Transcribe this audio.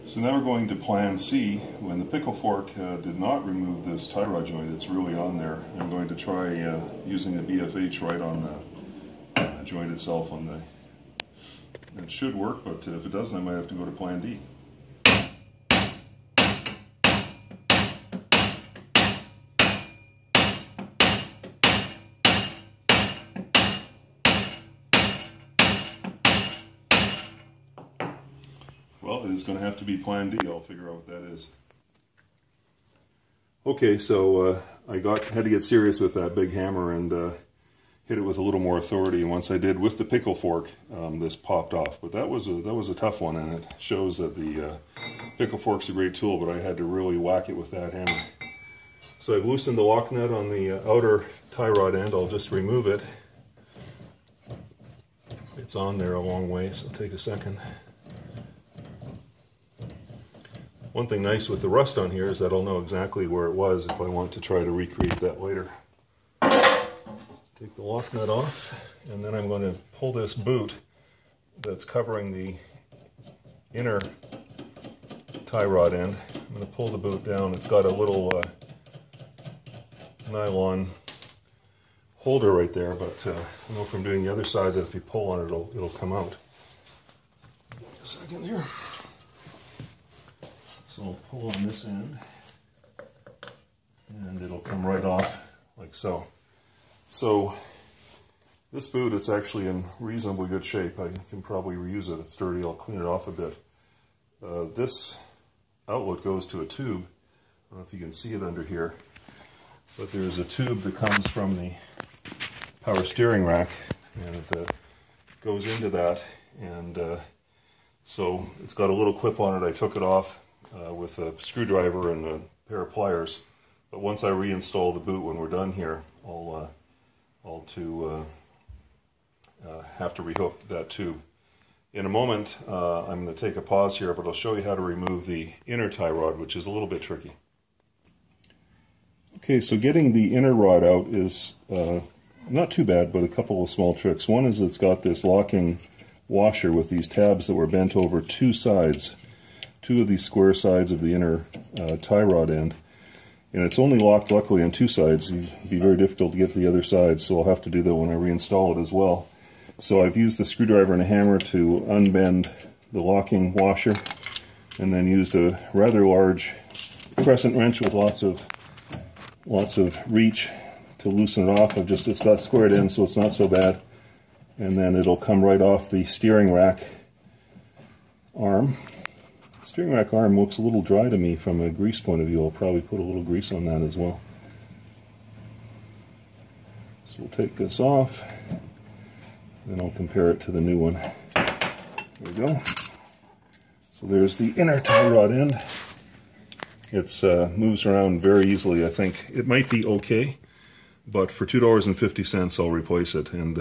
So now we're going to plan C. When the pickle fork did not remove this tie rod joint, it's really on there. I'm going to try using the BFH right on the joint itself. It should work, but if it doesn't, I might have to go to plan D. Well, it is going to have to be plan D. I'll figure out what that is. Okay, so I had to get serious with that big hammer and hit it with a little more authority. And once I did with the pickle fork, this popped off. But that was a tough one, and it shows that the pickle fork's a great tool. But I had to really whack it with that hammer. So I've loosened the lock nut on the outer tie rod end. I'll just remove it. It's on there a long way, so it'll take a second. One thing nice with the rust on here is that I'll know exactly where it was if I want to try to recreate that later. Take the lock nut off, and then I'm going to pull this boot that's covering the inner tie rod end. I'm going to pull the boot down. It's got a little nylon holder right there, but I know from doing the other side that if you pull on it, it'll come out. A second here. So I'll pull on this end, and it'll come right off like so. So this boot, it's actually in reasonably good shape. I can probably reuse it. It's dirty. I'll clean it off a bit. This outlet goes to a tube. I don't know if you can see it under here, but there's a tube that comes from the power steering rack, and it goes into that. And so it's got a little clip on it. I took it off with a screwdriver and a pair of pliers. But once I reinstall the boot when we're done here, I'll have to rehook that tube. In a moment, I'm going to take a pause here, but I'll show you how to remove the inner tie rod, which is a little bit tricky. Okay, so getting the inner rod out is not too bad, but a couple of small tricks. One is it's got this locking washer with these tabs that were bent over two sides. Two of these square sides of the inner tie rod end, and it's only locked luckily on two sides. It'd be very difficult to get to the other side, so I'll have to do that when I reinstall it as well. So I've used the screwdriver and a hammer to unbend the locking washer, and then used a rather large crescent wrench with lots of reach to loosen it off. It's got squared ends, so it's not so bad, and then it'll come right off the steering rack arm. Steering rack arm looks a little dry to me from a grease point of view. I'll probably put a little grease on that as well. So we'll take this off, then I'll compare it to the new one. There we go. So there's the inner tie rod end. It moves around very easily. I think it might be okay, but for $2.50 I'll replace it. And